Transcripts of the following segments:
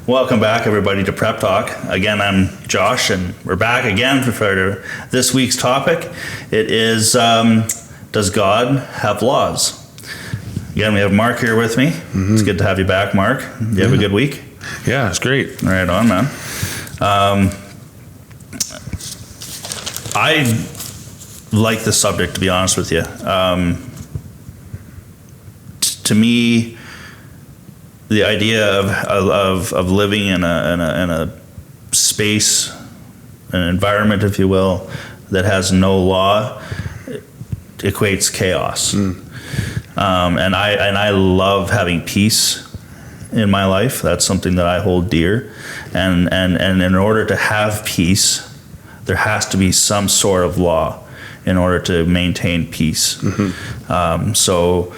Welcome back, everybody, to Prep Talk. Again, I'm Josh, and we're back again for this week's topic. It is, does God have laws? Again, we have Mark here with me. Mm-hmm. It's good to have you back, Mark. You have a good week? Yeah, it's great. Right on, man. I like this subject, to be honest with you. To me, the idea of living in a space, an environment, if you will, that has no law equates chaos. And I love having peace in my life. That's something that I hold dear. And in order to have peace, there has to be some sort of law in order to maintain peace. Mm-hmm. So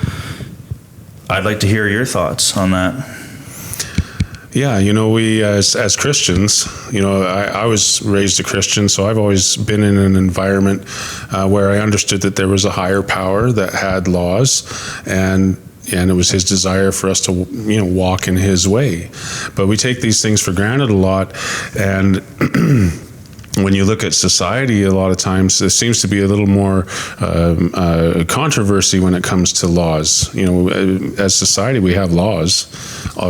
I'd like to hear your thoughts on that. Yeah, we as Christians, I was raised a Christian, so I've always been in an environment where I understood that there was a higher power that had laws, and it was his desire for us to walk in his way. But we take these things for granted a lot, and when you look at society, a lot of times there seems to be a little more controversy when it comes to laws. As society, we have laws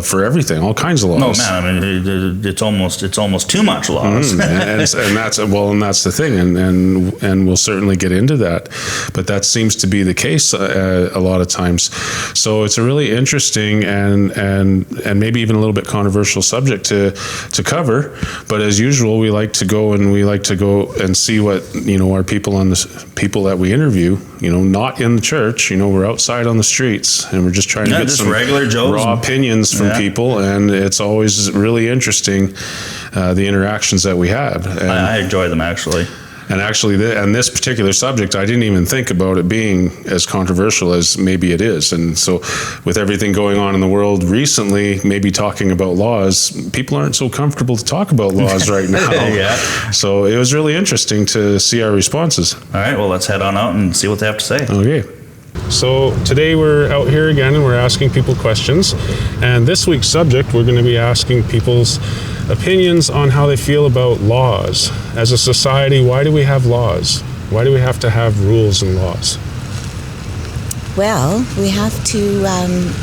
for everything, all kinds of laws. Oh man, I mean, it's almost too much laws. and that's the thing, and we'll certainly get into that. But that seems to be the case a lot of times. So it's a really interesting and maybe even a little bit controversial subject to cover. But as usual, we like to go and see what our people that we interview, not in the church, we're outside on the streets, and we're just trying to get some regular Joes raw opinions from people, and it's always really interesting the interactions that we have. And I enjoy them, actually. And actually, this particular subject, I didn't even think about it being as controversial as maybe it is. And so with everything going on in the world recently, maybe talking about laws, people aren't so comfortable to talk about laws right now. Yeah. So it was really interesting to see our responses. All right, well, let's head on out and see what they have to say. Okay. So today we're out here again, and we're asking people questions. And this week's subject, we're going to be asking people's opinions on how they feel about laws. As a society, why do we have laws? Why do we have to have rules and laws? Well, we have to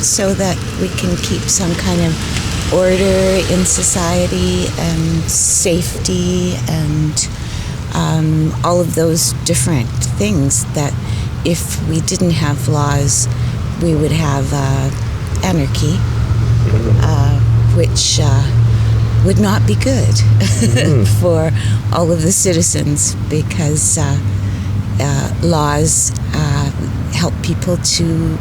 so that we can keep some kind of order in society and safety and all of those different things that if we didn't have laws, we would have anarchy, which would not be good for all of the citizens, because laws help people to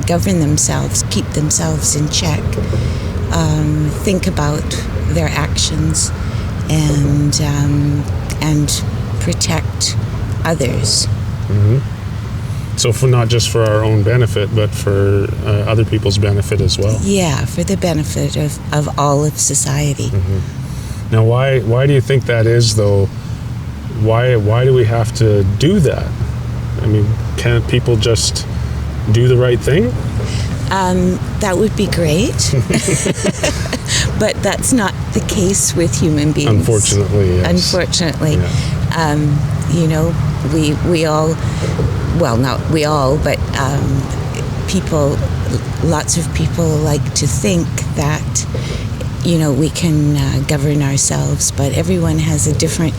govern themselves, keep themselves in check, think about their actions, and protect others. Mm-hmm. So not just for our own benefit, but for other people's benefit as well. Yeah, for the benefit of all of society. Mm-hmm. Now, why do you think that is, though? Why do we have to do that? I mean, can't people just do the right thing? That would be great. But that's not the case with human beings. Unfortunately, yes. Unfortunately. Yeah. We all, well, not we all, but lots of people like to think that, we can govern ourselves, but everyone has a different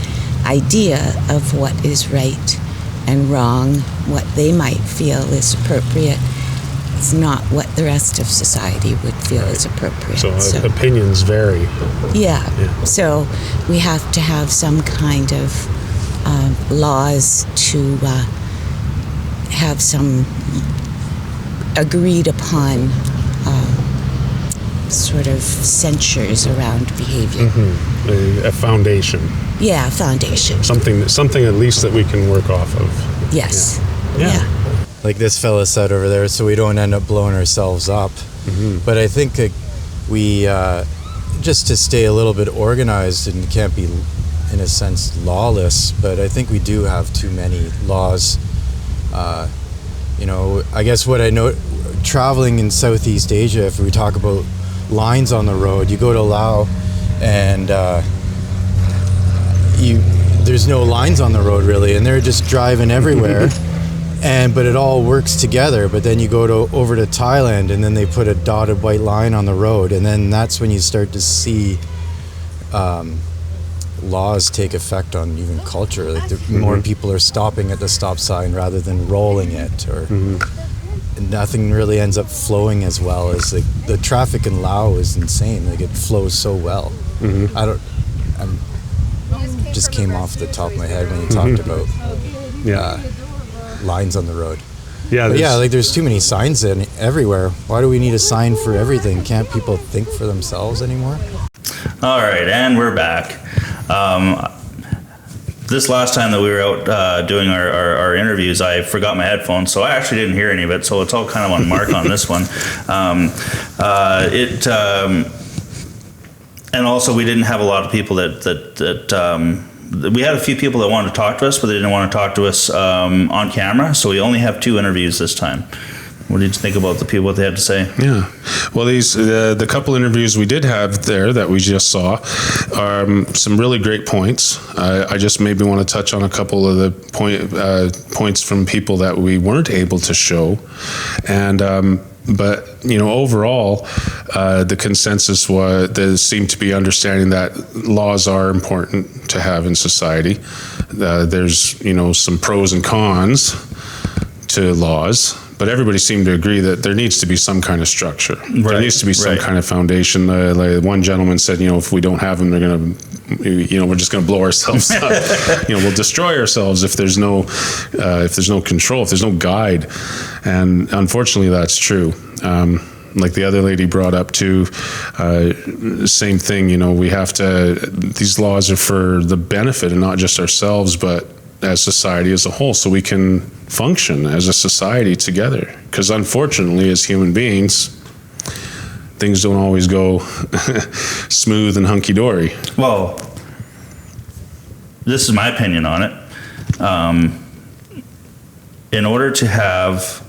idea of what is right and wrong, what they might feel is appropriate. It's not what the rest of society would feel is appropriate. So opinions vary. Yeah. So we have to have some kind of laws to have some agreed upon sort of censures around behavior. Mm-hmm. A foundation. Yeah, a foundation. Something at least that we can work off of. Yes. Yeah. Like this fella said over there, so we don't end up blowing ourselves up. Mm-hmm. But I think we, just to stay a little bit organized and can't be, in a sense, lawless, but I think we do have too many laws. I guess what I know, traveling in Southeast Asia, if we talk about lines on the road. You go to Laos, and there's no lines on the road really, and they're just driving everywhere. But it all works together. But then you go over to Thailand, and then they put a dotted white line on the road, and then that's when you start to see laws take effect on even culture. Like more people are stopping at the stop sign rather than rolling it, or nothing really ends up flowing as well as the traffic in Laos is insane. Like it flows so well. I'm just came off the top of my head when you talked about lines on the road. Like there's too many signs everywhere. Why do we need a sign for everything? Can't people think for themselves anymore? All right, and we're back. This last time that we were out doing our interviews, I forgot my headphones, so I actually didn't hear any of it, so it's all kind of on Mark on this one. And also we didn't have a lot of people that we had a few people that wanted to talk to us, but they didn't want to talk to us on camera, so we only have 2 interviews this time. What did you think about the people, what they had to say? Yeah. Well, the couple interviews we did have there that we just saw are some really great points. I just maybe want to touch on a couple of the points from people that we weren't able to show. But overall, the consensus there seemed to be understanding that laws are important to have in society. There's some pros and cons to laws, but everybody seemed to agree that there needs to be some kind of structure. Right, there needs to be some kind of foundation. Like one gentleman said, if we don't have them, they're going to, we're just going to blow ourselves up. We'll destroy ourselves if there's no control, if there's no guide. And unfortunately, that's true. Like the other lady brought up too, same thing. We have to. These laws are for the benefit and not just ourselves, but as society as a whole, so we can function as a society together. Because unfortunately, as human beings, things don't always go smooth and hunky-dory. Well, this is my opinion on it. In order to have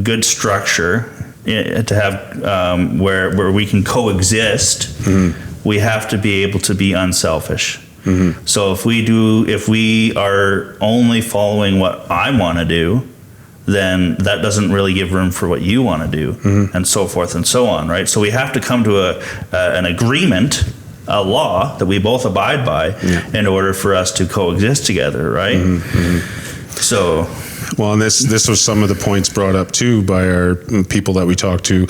good structure, to have where we can coexist, we have to be able to be unselfish. So if we are only following what I want to do, then that doesn't really give room for what you want to do, and so forth and so on, right? So we have to come to an agreement, a law that we both abide by, in order for us to coexist together, right? So. Well, and this was some of the points brought up too by our people that we talked to,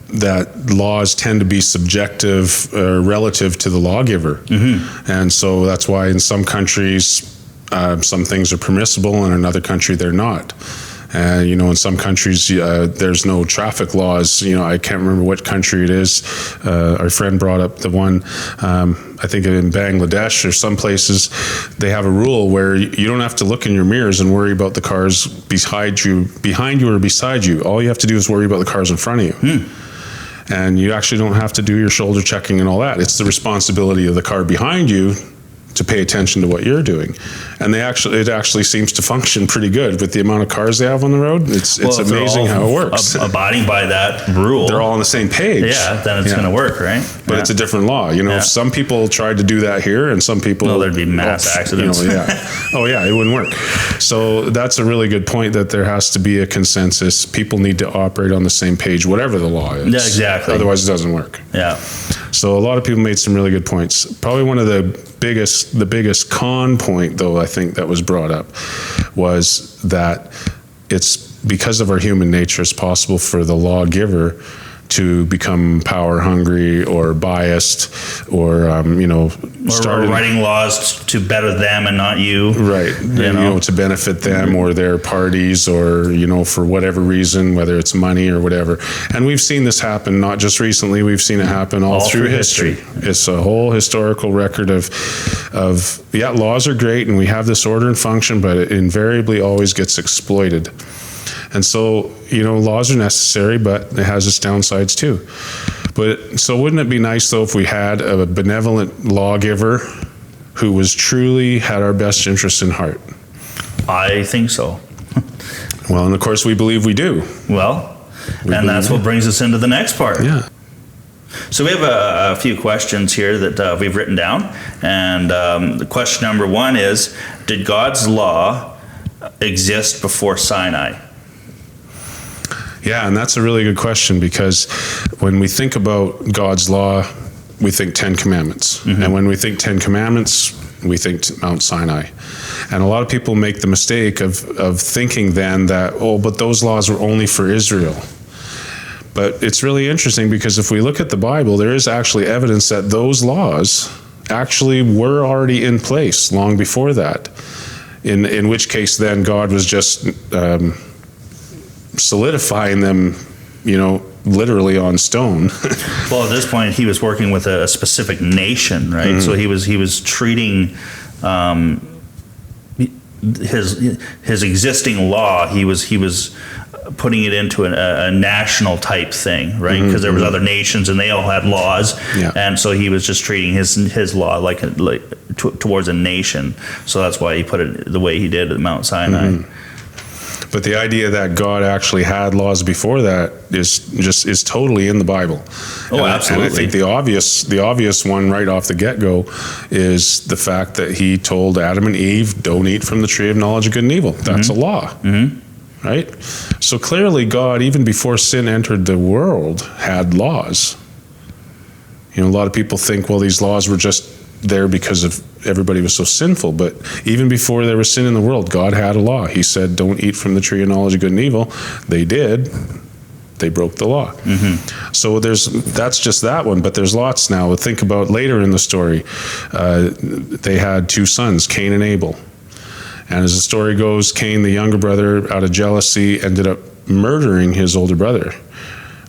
that laws tend to be subjective relative to the lawgiver. And so that's why in some countries some things are permissible, and in another country they're not. In some countries there's no traffic laws. I can't remember what country it is. Our friend brought up the one, I think in Bangladesh or some places, they have a rule where you don't have to look in your mirrors and worry about the cars behind you or beside you. All you have to do is worry about the cars in front of you. And you actually don't have to do your shoulder checking and all that. It's the responsibility of the car behind you to pay attention to what you're doing. And it actually seems to function pretty good with the amount of cars they have on the road. It's amazing how it works. Abiding by that rule. They're all on the same page. Yeah, then it's going to work, right? But it's a different law. If some people tried to do that here and some people... No, there'd be mass accidents. It wouldn't work. So that's a really good point, that there has to be a consensus. People need to operate on the same page, whatever the law is. Yeah, exactly. Otherwise it doesn't work. Yeah. So a lot of people made some really good points. Probably one of the biggest con point, though, I think that was brought up, was that it's because of our human nature, it's possible for the lawgiver to become power hungry or biased, or or writing laws to better them and not you, right? To benefit them or their parties, or for whatever reason, whether it's money or whatever. And we've seen this happen not just recently; we've seen it happen all through history. It's a whole historical record of laws are great and we have this order and function, but it invariably always gets exploited. And so, laws are necessary, but it has its downsides too. But so wouldn't it be nice, though, if we had a benevolent lawgiver who had our best interests in heart? I think so. Well, and of course we believe we do. Well, and that's what brings us into the next part. Yeah. So we have a few questions here that we've written down. And the question number one is, did God's law exist before Sinai? Yeah, and that's a really good question, because when we think about God's law, we think 10 Commandments. And when we think 10 Commandments, we think Mount Sinai. And a lot of people make the mistake of thinking then that, oh, but those laws were only for Israel. But it's really interesting, because if we look at the Bible, there is actually evidence that those laws actually were already in place long before that. In which case then God was just solidifying them, literally on stone. Well, at this point, he was working with a specific nation, right? So he was treating his existing law. He was putting it into a national type thing, right? Because there was other nations and they all had laws, and so he was just treating his law like towards a nation. So that's why he put it the way he did at Mount Sinai. But the idea that God actually had laws before that is totally in the Bible. Oh, absolutely. And I think the obvious one right off the get-go is the fact that he told Adam and Eve, don't eat from the tree of knowledge of good and evil. That's a law. Right? So clearly God, even before sin entered the world, had laws. A lot of people think, well, these laws were just there because of everybody was so sinful. But even before there was sin in the world, God had a law. He said, don't eat from the tree of knowledge of good and evil. They did. They broke the law. So that's just that one, but there's lots now. Think about later in the story. They had two sons, Cain and Abel. And as the story goes, Cain, the younger brother, out of jealousy, ended up murdering his older brother.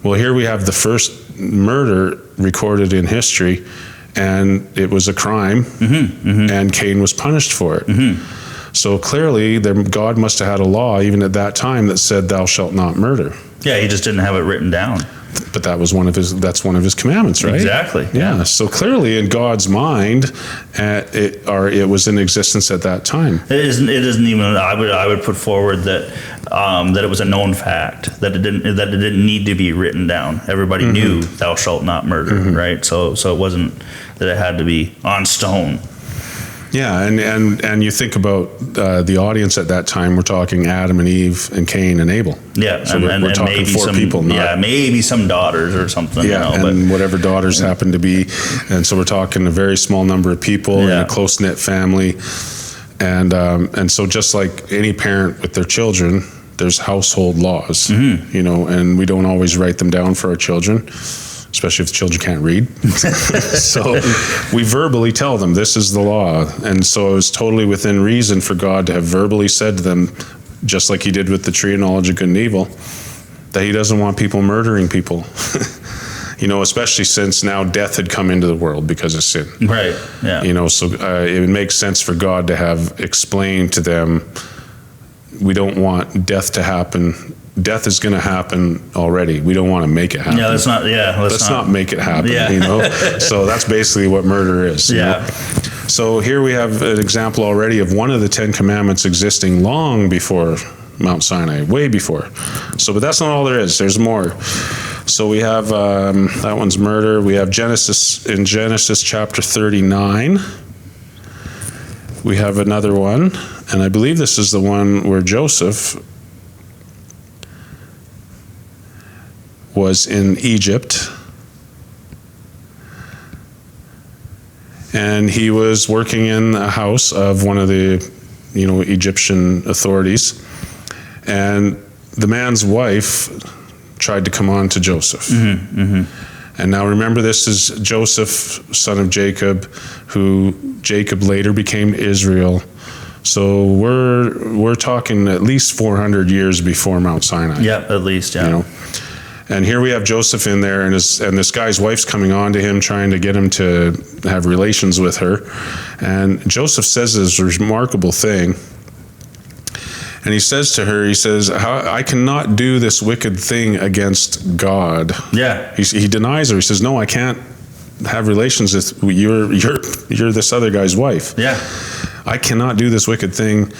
Well, here we have the first murder recorded in history, and it was a crime, and Cain was punished for it. So clearly, God must have had a law, even at that time, that said, thou shalt not murder. Yeah, he just didn't have it written down. But that's one of his commandments, right? Exactly. Yeah. So clearly, in God's mind, it was in existence at that time. It isn't even. I would put forward that it was a known fact, that it didn't need to be written down. Everybody knew thou shalt not murder, right? So it wasn't that it had to be on stone. Yeah, and you think about the audience at that time. We're talking Adam and Eve and Cain and Abel. Yeah, so we're talking maybe four people. Maybe some daughters or something. Yeah, and whatever daughters happen to be, and so we're talking a very small number of people in a close knit family, and so just like any parent with their children, there's household laws, and we don't always write them down for our children, especially if the children can't read. So we verbally tell them this is the law. And so it was totally within reason for God to have verbally said to them, just like he did with the tree of knowledge of good and evil, that he doesn't want people murdering people. Especially since now death had come into the world because of sin. Right, yeah. So it makes sense for God to have explained to them, we don't want death to happen. Death is going to happen already. We don't want to make it happen. Yeah, let's not make it happen. So that's basically what murder is. Yeah. So here we have an example already of one of the 10 Commandments existing long before Mount Sinai, way before. So, but that's not all there is. There's more. So we have that one's murder. We have Genesis chapter 39. We have another one, and I believe this is the one where Joseph was in Egypt, and he was working in the house of one of the Egyptian authorities, and the man's wife tried to come on to Joseph. And now remember, this is Joseph, son of Jacob, who Jacob later became Israel. So we're talking at least 400 years before Mount Sinai. Yeah, at least, yeah. And here we have Joseph in there, and this guy's wife's coming on to him, trying to get him to have relations with her. And Joseph says this remarkable thing. And he says to her, I cannot do this wicked thing against God. Yeah. He denies her. He says, no, I can't have relations with you're this other guy's wife. Yeah. I cannot do this wicked thing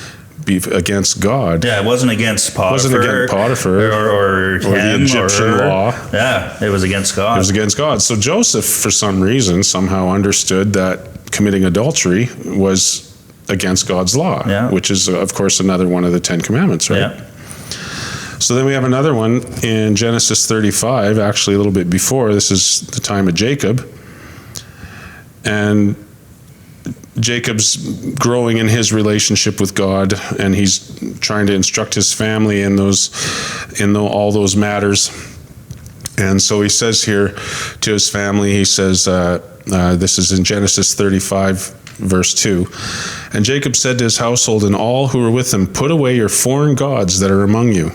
be against God. Yeah, it wasn't against Potiphar. Wasn't against Potiphar or the Egyptian law. Yeah, it was against God. It was against God. So Joseph, for some reason, somehow understood that committing adultery was against God's law, Yeah. which is, of course, another one of the 10 Commandments, right? Yeah. So then we have another one in Genesis 35, actually a little bit before. This is the time of Jacob. And Jacob's growing in his relationship with God, and he's trying to instruct his family in all those matters. And so he says here to his family, he says, this is in Genesis 35, verse 2. And Jacob said to his household and all who were with him, "Put away your foreign gods that are among you,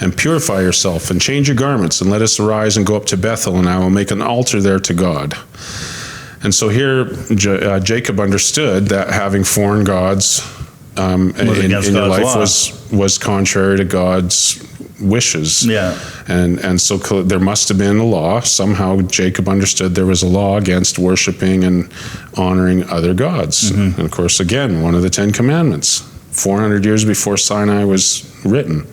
and purify yourself, and change your garments, and let us arise and go up to Bethel, and I will make an altar there to God." And so here, Jacob understood that having foreign gods in your life was contrary to God's wishes. Yeah. And so there must have been a law. Somehow Jacob understood there was a law against worshiping and honoring other gods. And of course, again, one of the 10 Commandments, 400 years before Sinai was written.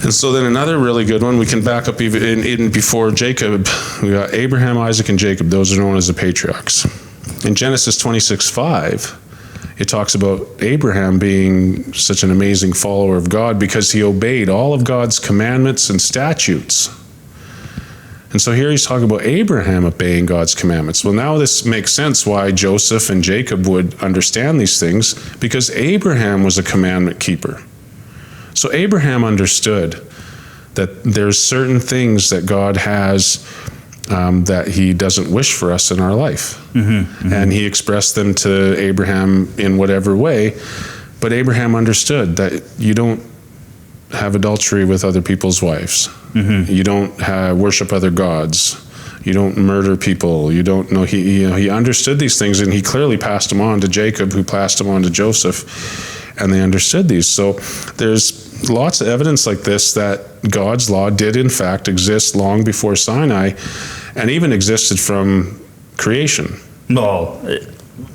And so then another really good one, we can back up even before Jacob. We got Abraham, Isaac, and Jacob. Those are known as the patriarchs. In Genesis 26:5, it talks about Abraham being such an amazing follower of God because he obeyed all of God's commandments and statutes. And so here he's talking about Abraham obeying God's commandments. Well, now this makes sense why Joseph and Jacob would understand these things, because Abraham was a commandment keeper. So Abraham understood that there's certain things that God has that he doesn't wish for us in our life. And he expressed them to Abraham in whatever way. But Abraham understood that you don't have adultery with other people's wives. You don't worship other gods. You don't murder people. You don't know. He understood these things, and he clearly passed them on to Jacob, who passed them on to Joseph, and they understood these. So there's lots of evidence like this that God's law did in fact exist long before Sinai, and even existed from creation. Well,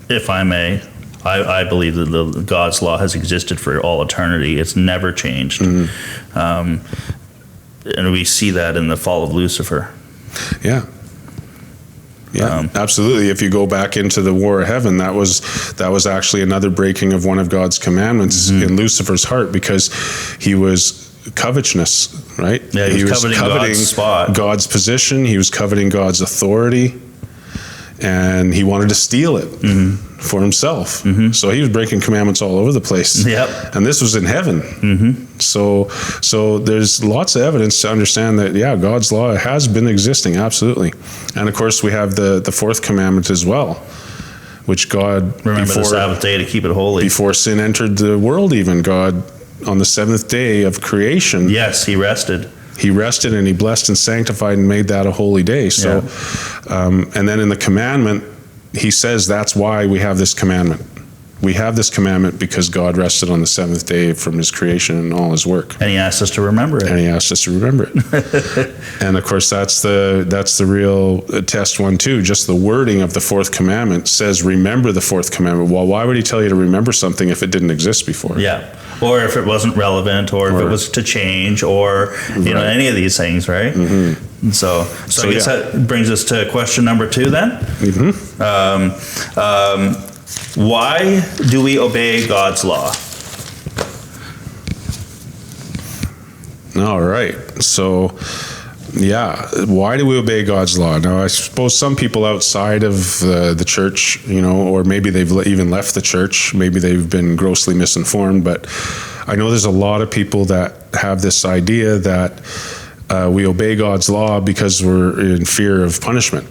if I may, I believe that God's law has existed for all eternity. It's never changed. And we see that in the fall of Lucifer. Yeah, absolutely. If you go back into the War of Heaven, that was actually another breaking of one of God's commandments in Lucifer's heart, because he was covetousness, right? Yeah, he was coveting God's spot. God's position. He was coveting God's authority, and he wanted to steal it for himself. So he was breaking commandments all over the place. Yep. And this was in heaven. So there's lots of evidence to understand that, yeah, God's law has been existing, absolutely. And of course, we have the fourth commandment as well, which God, remember the Sabbath day to keep it holy. Before sin entered the world, even God, on the seventh day of creation. Yes, he rested. He rested, and he blessed and sanctified and made that a holy day. So, and then in the commandment, he says that's why we have this commandment. We have this commandment because God rested on the seventh day from his creation and all his work. And he asked us to remember it. And of course, that's the real test one too. Just the wording of the fourth commandment says, remember the fourth commandment. Well, why would he tell you to remember something if it didn't exist before? Yeah. Or if it wasn't relevant, or if it was to change, or any of these things, right? So I guess that brings us to question number 2 then. Why do we obey God's law? All right. So, why do we obey God's law? Now, I suppose some people outside of the church, or maybe they've even left the church, maybe they've been grossly misinformed, but I know there's a lot of people that have this idea that we obey God's law because we're in fear of punishment.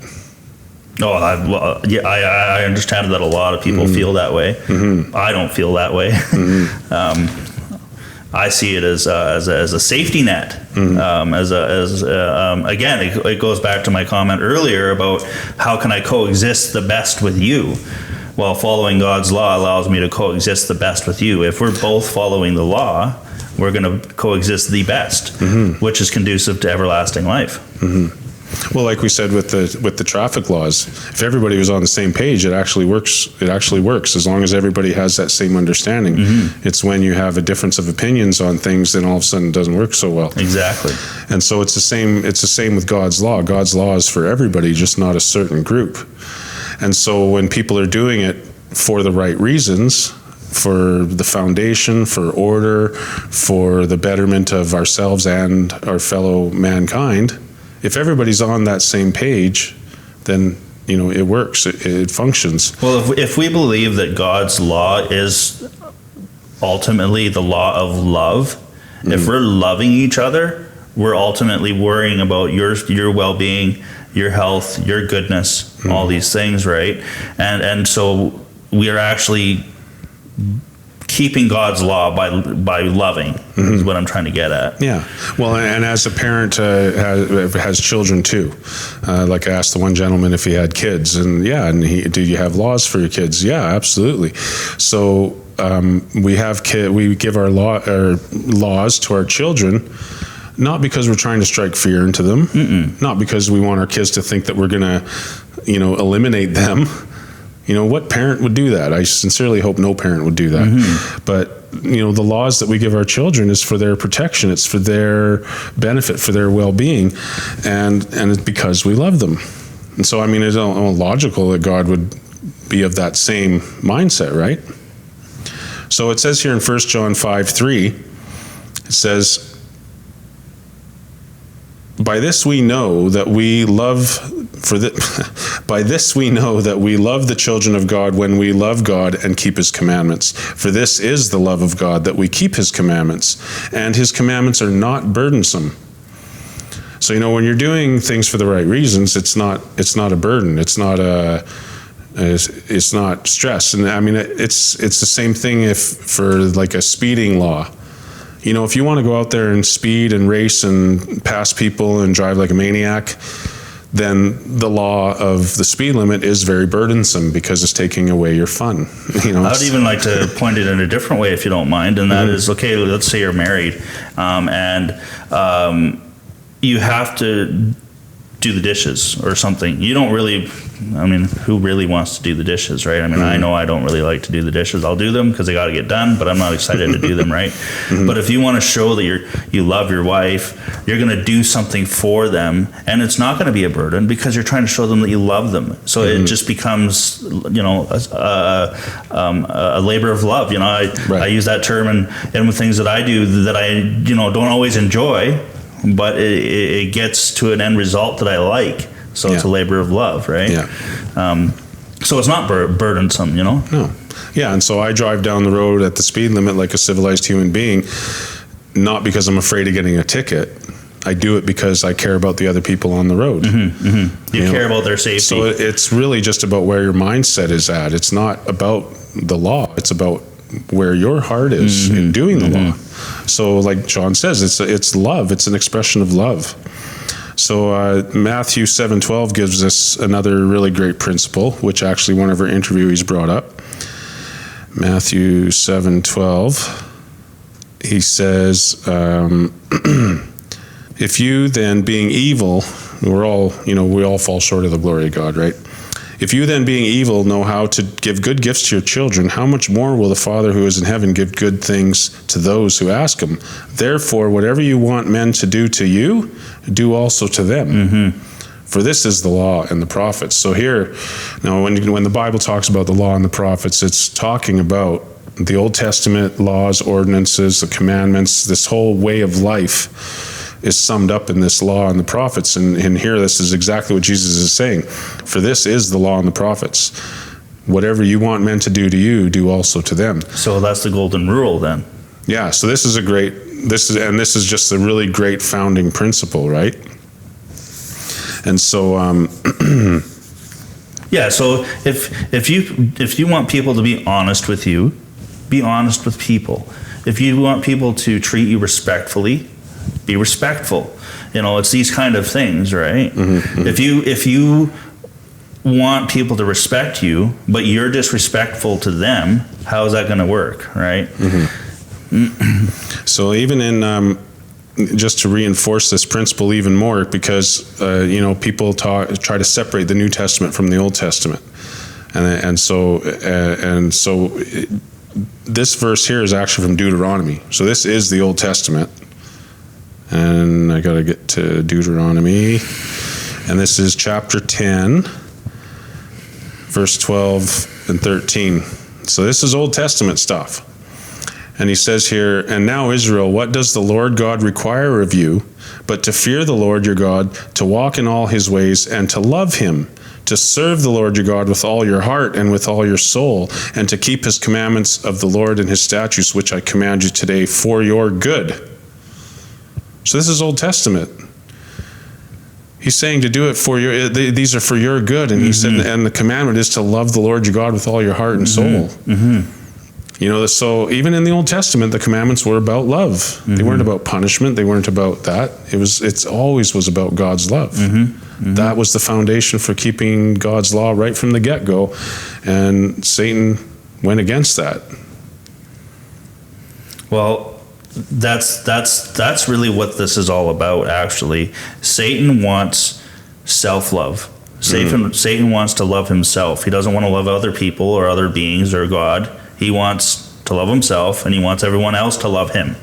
Oh, I understand that a lot of people feel that way. I don't feel that way. I see it as a safety net. Again, it goes back to my comment earlier about how can I coexist the best with you. Well, following God's law allows me to coexist the best with you. If we're both following the law, we're going to coexist the best, which is conducive to everlasting life. Well, like we said with the traffic laws, if everybody was on the same page, it actually works. It actually works as long as everybody has that same understanding. It's when you have a difference of opinions on things, then all of a sudden it doesn't work so well. Exactly. And so it's the same. It's the same with God's law. God's law is for everybody, just not a certain group. And so when people are doing it for the right reasons, for the foundation, for order, for the betterment of ourselves and our fellow mankind, if everybody's on that same page, then it works. It functions. Well, if we believe that God's law is ultimately the law of love, if we're loving each other, we're ultimately worrying about your well-being, your health, your goodness, all these things, right? And so we are actually keeping God's law by loving is what I'm trying to get at. Yeah. Well, and as a parent has children too. Like I asked the one gentleman if he had kids, and do you have laws for your kids? Yeah, absolutely. So we give our laws to our children, not because we're trying to strike fear into them, not because we want our kids to think that we're going to, eliminate them. What parent would do that? I sincerely hope no parent would do that. But, the laws that we give our children is for their protection. It's for their benefit, for their well-being. And it's because we love them. And so, it's logical that God would be of that same mindset, right? So it says here in 1 John 5:3, it says, by this we know that we love the children of God when we love God and keep his commandments. For this is the love of God, that we keep his commandments, and his commandments are not burdensome. So when you're doing things for the right reasons, it's not a burden. It's not stress. And it's the same thing for like a speeding law. If you want to go out there and speed and race and pass people and drive like a maniac, then the law of the speed limit is very burdensome because it's taking away your fun. I would even like to point it in a different way, if you don't mind, and that is, okay, let's say you're married, and you have to do the dishes or something. You don't really, who really wants to do the dishes, right? I know I don't really like to do the dishes. I'll do them because they got to get done, but I'm not excited to do them, right? But if you want to show that you love your wife, you're going to do something for them, and it's not going to be a burden because you're trying to show them that you love them. So it just becomes, a labor of love. I use that term in things that I do that I, don't always enjoy, but it gets to an end result that I like. So it's a labor of love, right? Yeah. So it's not burdensome, No. Yeah, and so I drive down the road at the speed limit like a civilized human being, not because I'm afraid of getting a ticket. I do it because I care about the other people on the road. You care about their safety. So it's really just about where your mindset is at. It's not about the law. It's about where your heart is in doing the law. So like John says, it's love. It's an expression of love. So Matthew 7:12 gives us another really great principle, which actually one of our interviewees brought up. Matthew 7:12, he says, if you then being evil, we all fall short of the glory of God, right? If you then being evil know how to give good gifts to your children, how much more will the Father who is in heaven give good things to those who ask him? Therefore, whatever you want men to do to you, do also to them. For this is the law and the prophets. So here, when the Bible talks about the law and the prophets, it's talking about the Old Testament laws, ordinances, the commandments, this whole way of life is summed up in this law and the prophets. And here, this is exactly what Jesus is saying. For this is the law and the prophets. Whatever you want men to do to you, do also to them. So that's the golden rule then. Yeah, so this is just a really great founding principle, right? And so yeah, so if you want people to be honest with you, be honest with people. If you want people to treat you respectfully, be respectful. It's these kind of things, right? If you want people to respect you, but you're disrespectful to them, how is that going to work, right? So even in just to reinforce this principle even more, because people try to separate the New Testament from the Old Testament, and so this verse here is actually from Deuteronomy. So this is the Old Testament, and I got to get to Deuteronomy, and this is chapter 10, verse 12 and 13. So this is Old Testament stuff. And he says here, "And now, Israel, what does the Lord God require of you, but to fear the Lord your God, to walk in all his ways, and to love him, to serve the Lord your God with all your heart and with all your soul, and to keep his commandments of the Lord and his statutes, which I command you today for your good." So this is Old Testament. He's saying to do it for your, these are for your good. And he said, and the commandment is to love the Lord your God with all your heart and soul. So even in the Old Testament, the commandments were about love. They weren't about punishment. They weren't about that. It always was about God's love. That was the foundation for keeping God's law right from the get-go. And Satan went against that. Well, that's really what this is all about, actually. Satan wants self-love. Satan wants to love himself. He doesn't want to love other people or other beings or God. He wants to love himself, and he wants everyone else to love him,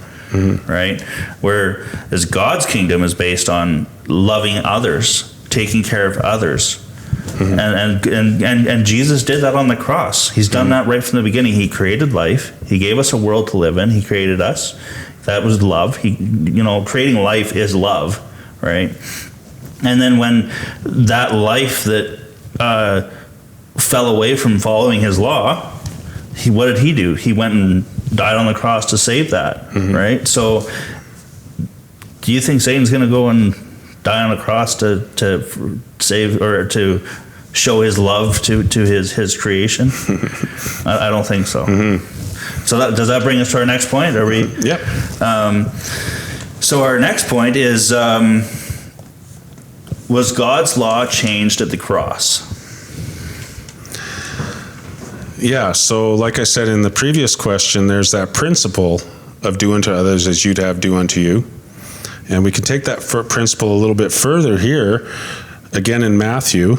right? Whereas God's kingdom is based on loving others, taking care of others. And Jesus did that on the cross. He's done that right from the beginning. He created life. He gave us a world to live in. He created us. That was love. Creating life is love, right? And then when that life that fell away from following his law, what did he do? He went and died on the cross to save that, right? So do you think Satan's going to go and die on a cross to save or to show his love to his creation? I don't think so. So does that bring us to our next point? Are we? Yep. So our next point is, was God's law changed at the cross? Yeah, so like I said in the previous question, there's that principle of do unto others as you'd have do unto you. And we can take that principle a little bit further here, again in Matthew.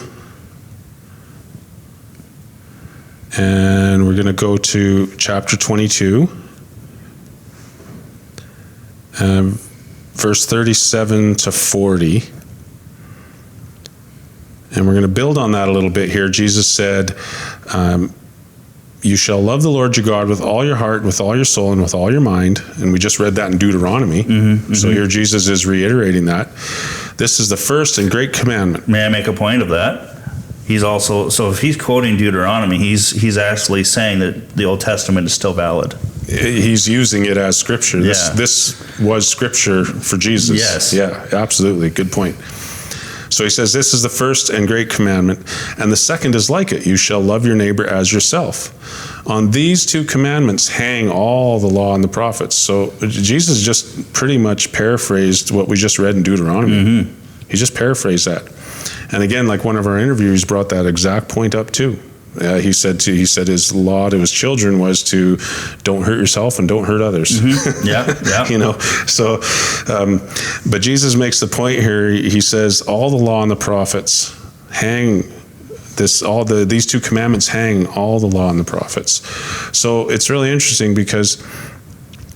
And we're going to go to chapter 22, verse 37 to 40. And we're going to build on that a little bit here. Jesus said, "You shall love the Lord your God with all your heart, with all your soul, and with all your mind." And we just read that in Deuteronomy. So here Jesus is reiterating that. This is the first and great commandment. May I make a point of that? So if he's quoting Deuteronomy, he's actually saying that the Old Testament is still valid. He's using it as scripture. Yeah. This was scripture for Jesus. Yes. Yeah, absolutely. Good point. So he says, this is the first and great commandment, and the second is like it. You shall love your neighbor as yourself. On these two commandments hang all the law and the prophets. So Jesus just pretty much paraphrased what we just read in Deuteronomy. He just paraphrased that. And again, like one of our interviewers brought that exact point up too. He said his law to his children was to don't hurt yourself and don't hurt others. Yeah. So, but Jesus makes the point here. He says all the law and the prophets hang these two commandments hang all the law and the prophets. So it's really interesting because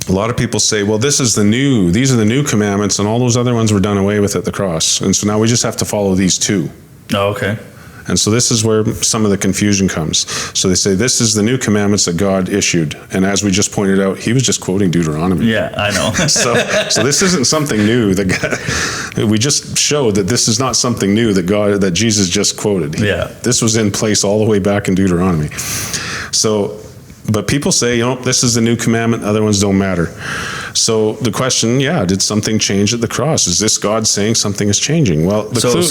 a lot of people say, well, these are the new commandments, and all those other ones were done away with at the cross. And so now we just have to follow these two. Oh, okay. And so this is where some of the confusion comes. So they say, this is the new commandments that God issued. And as we just pointed out, he was just quoting Deuteronomy. Yeah, I know. So this isn't something new. We just showed that this is not something new that Jesus just quoted. Yeah. This was in place all the way back in Deuteronomy. So, but people say, this is the new commandment, other ones don't matter. So the question, did something change at the cross? Is this God saying something is changing? Well, they're saying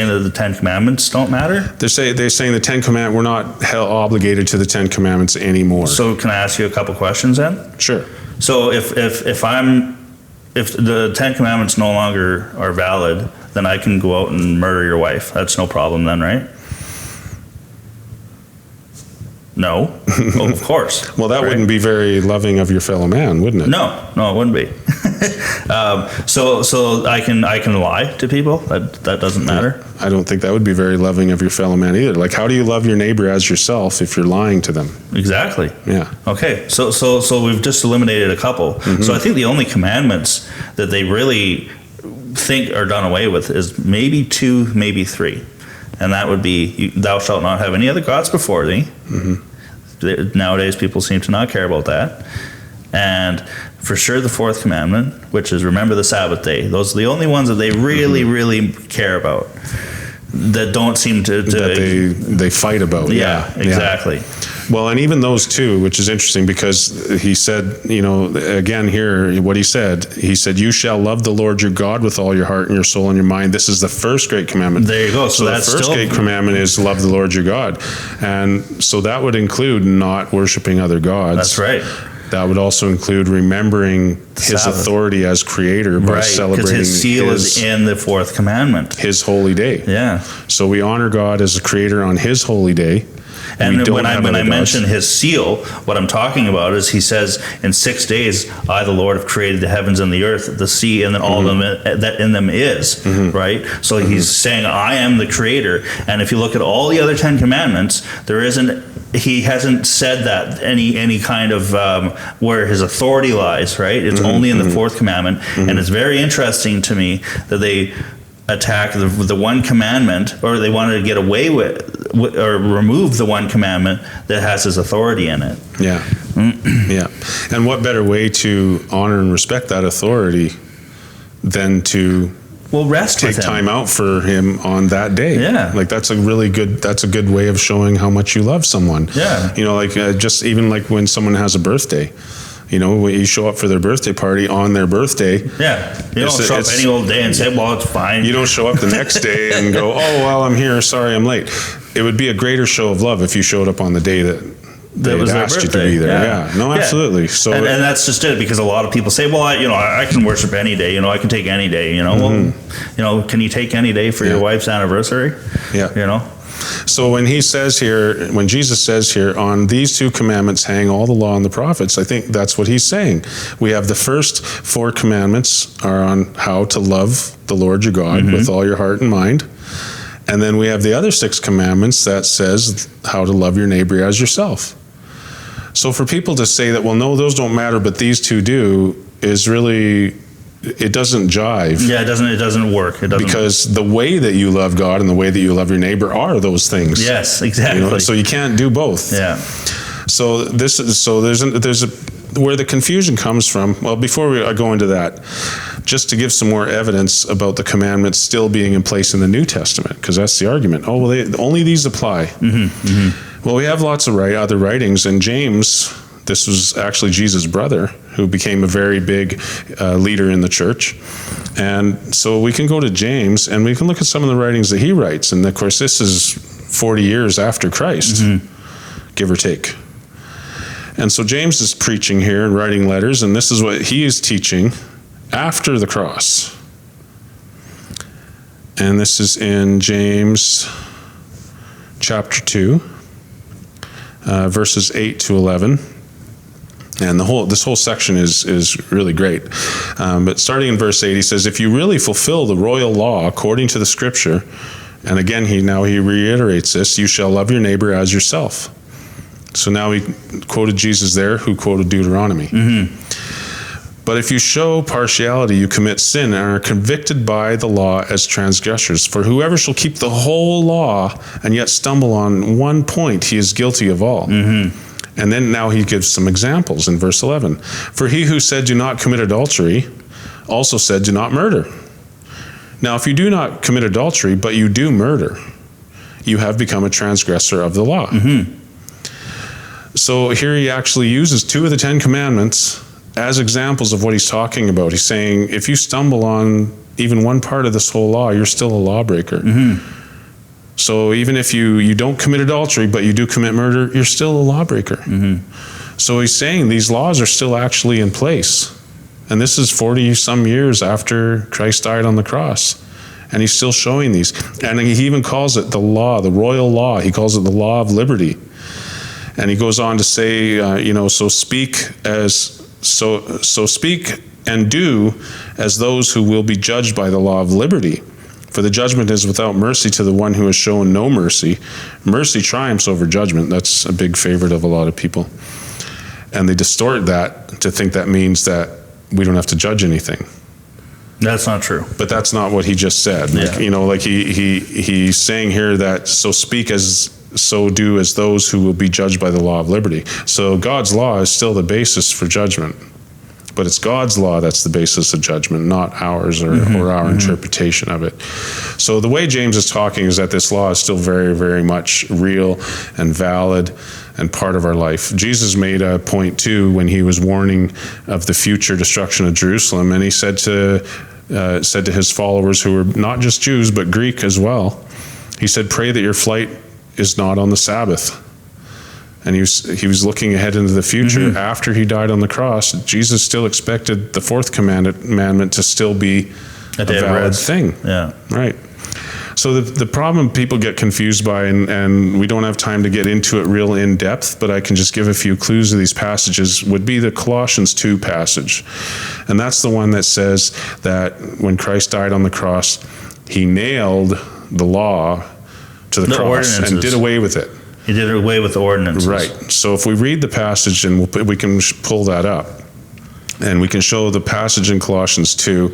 that the Ten Commandments don't matter? They're saying the Ten Commandments, we're not obligated to the Ten Commandments anymore. So can I ask you a couple questions then? Sure. So if the Ten Commandments no longer are valid, then I can go out and murder your wife. That's no problem then, right? No. Well, of course. Well, that wouldn't be very loving of your fellow man, wouldn't it? No, it wouldn't be. So I can lie to people. That doesn't matter. I don't think that would be very loving of your fellow man either. Like, how do you love your neighbor as yourself if you're lying to them? Exactly. Yeah. Okay. So we've just eliminated a couple. So I think the only commandments that they really think are done away with is maybe 2, maybe 3, and that would be, thou shalt not have any other gods before thee. Nowadays, people seem to not care about that. And for sure, the 4th commandment, which is remember the Sabbath day. Those are the only ones that they really, really care about. That don't seem to that they fight about. Yeah, exactly. Well, and even those two, which is interesting because he said, again here, what he said, you shall love the Lord your God with all your heart and your soul and your mind. This is the first great commandment. There you go. So the that's first great commandment is love the Lord your God. And so that would include not worshiping other gods. That's right. That would also include remembering his Sabbath. Authority as creator by celebrating because his seal is in the 4th commandment. His holy day. Yeah. So we honor God as a creator on his holy day. And when I mention his seal, what I'm talking about is he says, in 6 days, I, the Lord, have created the heavens and the earth, the sea, and then all of them that in them is, right? So he's saying, I am the creator. And if you look at all the other 10 commandments, he hasn't said that any kind of where his authority lies, right? It's only in the 4th commandment. And it's very interesting to me that they attack the one commandment, or they wanted to get away with or remove the one commandment that has his authority in it. Yeah. Yeah. And what better way to honor and respect that authority than to rest take with him. Time out for him on that day. Yeah. Like that's a good way of showing how much you love someone. Yeah. Just even like when someone has a birthday. When you show up for their birthday party on their birthday. Yeah. You don't show up any old day and say, well, it's fine. You don't show up the next day and go, oh, well, I'm here. Sorry, I'm late. It would be a greater show of love if you showed up on the day that was asked you to be there. Yeah. No, absolutely. So, and that's just it, because a lot of people say, well, I can worship any day. I can take any day. Well, can you take any day for your wife's anniversary? Yeah. So when Jesus says here, on these 2 commandments hang all the law and the prophets, I think that's what he's saying. We have the first 4 commandments are on how to love the Lord your God with all your heart and mind. And then we have the other 6 commandments that says how to love your neighbor as yourself. So for people to say that, well, no, those don't matter, but these 2 do, is really, it doesn't jive. Yeah, it doesn't work. It doesn't, because the way that you love God and the way that you love your neighbor are those things. Yes, exactly. So you can't do both. Yeah. So there's where the confusion comes from. Well, before I go into that, just to give some more evidence about the commandments still being in place in the New Testament, because that's the argument. Oh, well, only these apply. Well, we have lots of other writings, and James, this was actually Jesus' brother, who became a very big leader in the church. And so we can go to James, and we can look at some of the writings that he writes. And of course, this is 40 years after Christ, give or take. And so James is preaching here and writing letters, and this is what he is teaching after the cross. And this is in James chapter 2, verses 8 to 11. And this whole section is really great. But starting in verse 8, he says, if you really fulfill the royal law according to the scripture, and again he reiterates this, you shall love your neighbor as yourself. So now he quoted Jesus there, who quoted Deuteronomy. But if you show partiality, you commit sin and are convicted by the law as transgressors. For whoever shall keep the whole law and yet stumble on one point, he is guilty of all. And then now he gives some examples in verse 11. For he who said, do not commit adultery, also said, do not murder. Now, if you do not commit adultery, but you do murder, you have become a transgressor of the law. So here he actually uses 2 of the 10 commandments as examples of what he's talking about. He's saying, if you stumble on even one part of this whole law, you're still a lawbreaker. So even if you don't commit adultery, but you do commit murder, you're still a lawbreaker. So he's saying these laws are still actually in place. And this is 40 some years after Christ died on the cross. And he's still showing these. And he even calls it the law, the royal law. He calls it the law of liberty. And he goes on to say, so speak as so speak and do as those who will be judged by the law of liberty. For the judgment is without mercy to the one who has shown no mercy. Mercy triumphs over judgment. That's a big favorite of a lot of people. And they distort that to think that means that we don't have to judge anything. That's not true. But that's not what he just said. Like, he's saying here that so do as those who will be judged by the law of liberty. So God's law is still the basis for judgment. But it's God's law that's the basis of judgment, not ours or our interpretation of it. So the way James is talking is that this law is still very, very much real and valid and part of our life. Jesus made a point too when he was warning of the future destruction of Jerusalem, and he said to his followers, who were not just Jews but Greek as well, he said, "Pray that your flight is not on the Sabbath." And he was looking ahead into the future. After he died on the cross, Jesus still expected the fourth commandment to still be a valid thing. Yeah. Right. So the problem people get confused by, and we don't have time to get into it real in depth, but I can just give a few clues of these passages, would be the Colossians 2 passage. And that's the one that says that when Christ died on the cross, he nailed the law to the cross and did away with it. He did away with the ordinances. Right. So if we read the passage, and we can pull that up, and we can show the passage in Colossians 2,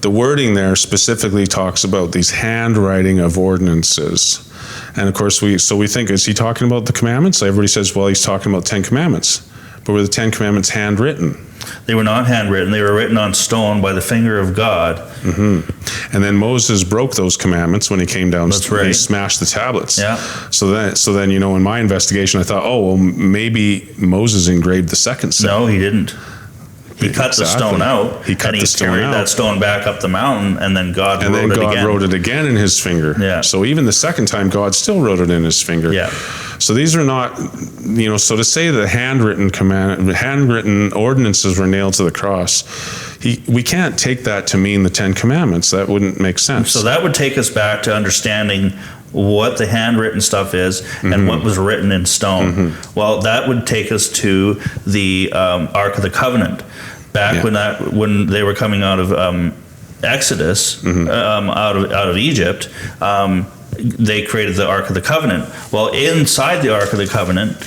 the wording there specifically talks about these handwriting of ordinances. And of course, we think, is he talking about the commandments? Everybody says, well, he's talking about 10 commandments. But were the 10 commandments handwritten? They were not handwritten. They were written on stone by the finger of God. And then Moses broke those commandments when he came down. That's right. He smashed the tablets. Yeah. So then, in my investigation, I thought, well, maybe Moses engraved the second set. No, he didn't. He cut the stone out. He cut the stone out. Carried that stone back up the mountain, and then God wrote it again. And then God wrote it again in his finger. Yeah. So even the second time, God still wrote it in his finger. Yeah. So these are not, so to say the handwritten ordinances were nailed to the cross, we can't take that to mean the 10 commandments. That wouldn't make sense. So that would take us back to understanding what the handwritten stuff is and what was written in stone. Well, that would take us to the Ark of the Covenant. Back when they were coming out of Exodus, out of Egypt, they created the Ark of the Covenant. Well, inside the Ark of the Covenant,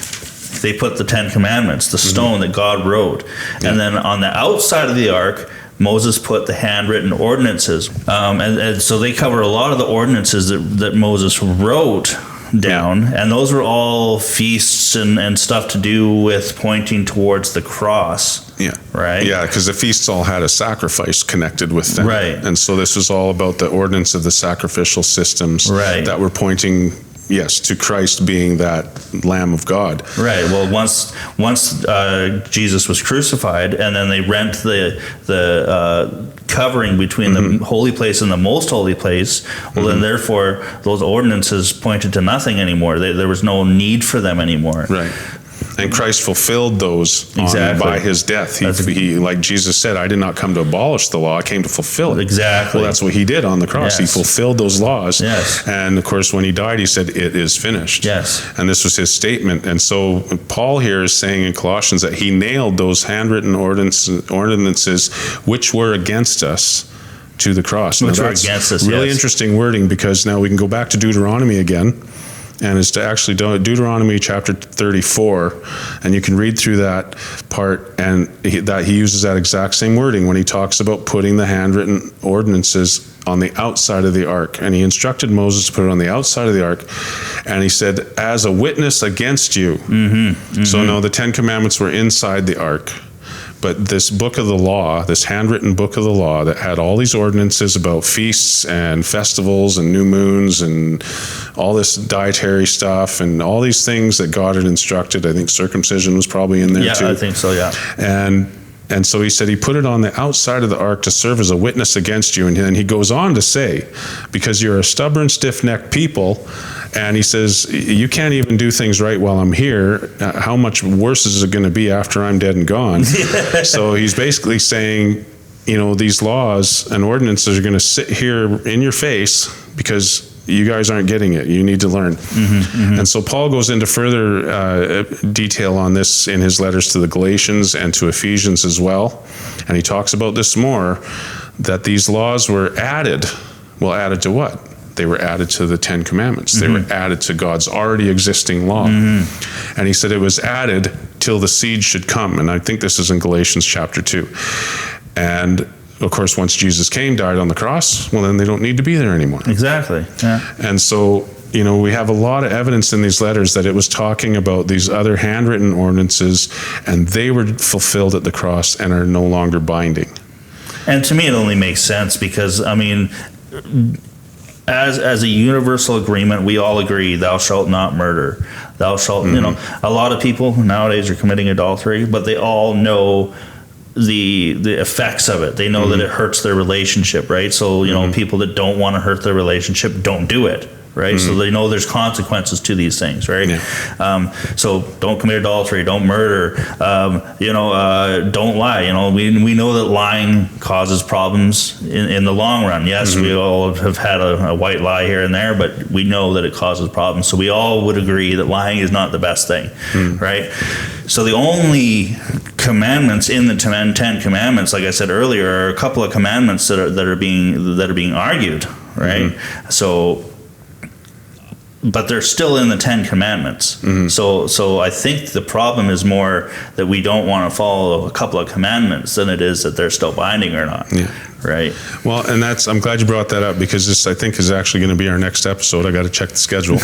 they put the 10 Commandments, the stone that God wrote. And then on the outside of the Ark, Moses put the handwritten ordinances. And so they cover a lot of the ordinances that Moses wrote down. And those were all feasts and stuff to do with pointing towards the cross. Yeah. Right? Yeah, because the feasts all had a sacrifice connected with them. Right. And so this was all about the ordinance of the sacrificial systems that were pointing, to Christ being that Lamb of God. Right. Well, once Jesus was crucified, and then they rent the covering between the holy place and the most holy place, well, then therefore those ordinances pointed to nothing anymore. There was no need for them anymore. Right. And Christ fulfilled those by his death. He, like Jesus said, I did not come to abolish the law, I came to fulfill it. Exactly. Well, that's what he did on the cross. He fulfilled those laws. Yes. And of course, when he died, he said, it is finished. Yes. And this was his statement. And so Paul here is saying in Colossians that he nailed those handwritten ordinances which were against us to the cross. Which were against us, really interesting wording, because now we can go back to Deuteronomy again. And it's to actually Deuteronomy chapter 34, and you can read through that part, and he uses that exact same wording when he talks about putting the handwritten ordinances on the outside of the ark. And he instructed Moses to put it on the outside of the ark, and he said, as a witness against you. So no, the 10 commandments were inside the ark. But this book of the law, this handwritten book of the law that had all these ordinances about feasts and festivals and new moons and all this dietary stuff and all these things that God had instructed. I think circumcision was probably in there too. Yeah, I think so, yeah. And so he said he put it on the outside of the ark to serve as a witness against you. And then he goes on to say, because you're a stubborn, stiff-necked people, and he says, you can't even do things right while I'm here. How much worse is it going to be after I'm dead and gone? So he's basically saying, these laws and ordinances are going to sit here in your face because you guys aren't getting it. You need to learn. And so Paul goes into further detail on this in his letters to the Galatians and to Ephesians as well. And he talks about this more, that these laws were added. Well, added to what? They were added to the 10 Commandments. They were added to God's already existing law. And he said it was added till the seed should come. And I think this is in Galatians chapter 2. And of course, once Jesus came, died on the cross, well, then they don't need to be there anymore. Exactly. Yeah. And so, we have a lot of evidence in these letters that it was talking about these other handwritten ordinances, and they were fulfilled at the cross and are no longer binding. And to me, it only makes sense because, I mean, as a universal agreement, we all agree, thou shalt not murder. Thou shalt, a lot of people nowadays are committing adultery, but they all know the effects of it. They know that it hurts their relationship, right? So, people that don't want to hurt their relationship don't do it. Right, so they know there's consequences to these things, right? Yeah. So don't commit adultery, don't murder, don't lie. We know that lying causes problems in the long run. Yes, we all have had a white lie here and there, but we know that it causes problems. So we all would agree that lying is not the best thing, right? So the only commandments in the 10 Commandments, like I said earlier, are a couple of commandments that are being argued, right? So. But they're still in the 10 Commandments. So I think the problem is more that we don't want to follow a couple of commandments than it is that they're still binding or not. Yeah. Right. Well, and I'm glad you brought that up, because this, I think, is actually going to be our next episode. I got to check the schedule.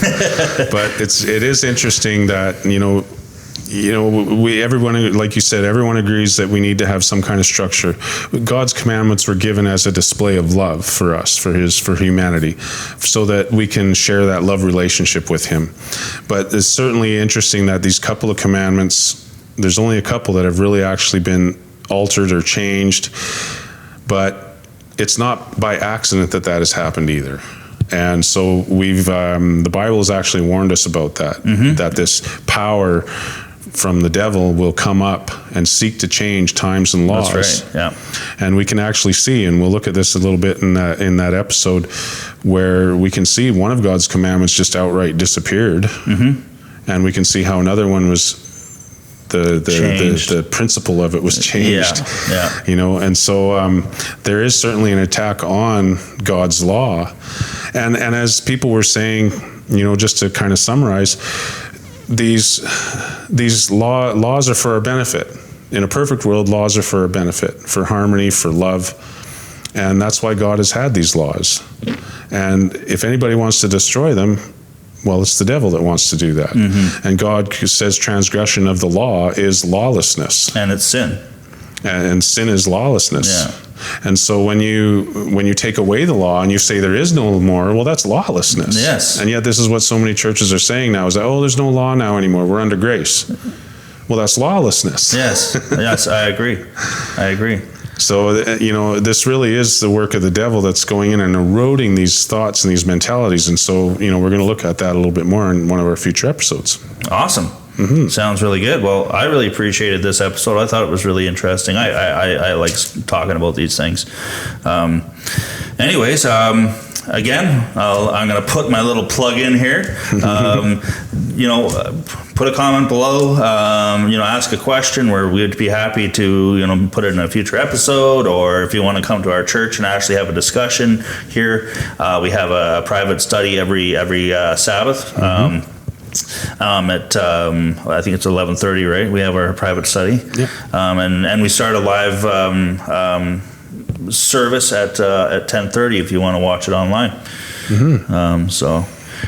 But it is interesting that, everyone, like you said, everyone agrees that we need to have some kind of structure. God's commandments were given as a display of love for us, for humanity, so that we can share that love relationship with him. But it's certainly interesting that these couple of commandments, there's only a couple that have really actually been altered or changed, but it's not by accident that has happened either. And so the Bible has actually warned us about that, that this power from the devil will come up and seek to change times and laws. That's right. Yeah. And we can actually see, and we'll look at this a little bit in that episode, where we can see one of God's commandments just outright disappeared, and we can see how another one was the principle of it was changed. Yeah. And so there is certainly an attack on God's law, and as people were saying, just to kind of summarize, these laws are for our benefit. In a perfect world, laws are for our benefit, for harmony, for love, and that's why God has had these laws. And if anybody wants to destroy them, well, it's the devil that wants to do that. And God says transgression of the law is lawlessness, and it's sin. And sin is lawlessness. Yeah. And so when you take away the law and you say there is no more, well, that's lawlessness. Yes. And yet this is what so many churches are saying now, is that, there's no law now anymore. We're under grace. Well, that's lawlessness. Yes, I agree. So, this really is the work of the devil that's going in and eroding these thoughts and these mentalities. And so, we're going to look at that a little bit more in one of our future episodes. Awesome. Sounds really good. Well, I really appreciated this episode. I thought it was really interesting. I like talking about these things. Anyways, again, I'm going to put my little plug in here. Put a comment below. Ask a question where we'd be happy to put it in a future episode, or if you want to come to our church and actually have a discussion here, we have a private study every Sabbath. At I think it's 11:30, right? We have our private study. Yep. And we start a live service at 10:30 if you want to watch it online.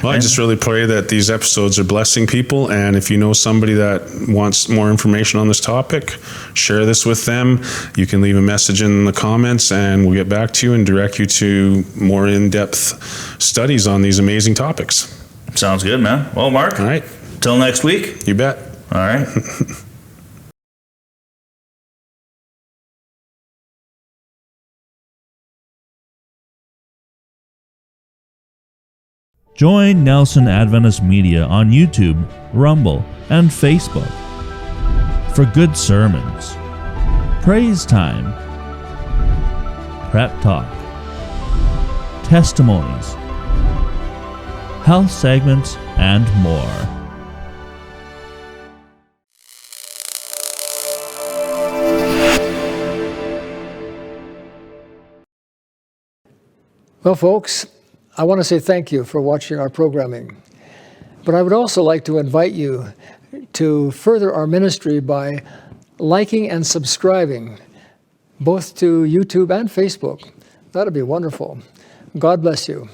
I just really pray that these episodes are blessing people, and if you know somebody that wants more information on this topic, share this with them. You can leave a message in the comments, and we'll get back to you and direct you to more in-depth studies on these amazing topics. Sounds good, man. Well, Mark, all right. Till next week. You bet. All right. Join Nelson Adventist Media on YouTube, Rumble, and Facebook for good sermons, praise time, prep talk, testimonies, health segments, and more. Well, folks, I want to say thank you for watching our programming. But I would also like to invite you to further our ministry by liking and subscribing, both to YouTube and Facebook. That'd be wonderful. God bless you.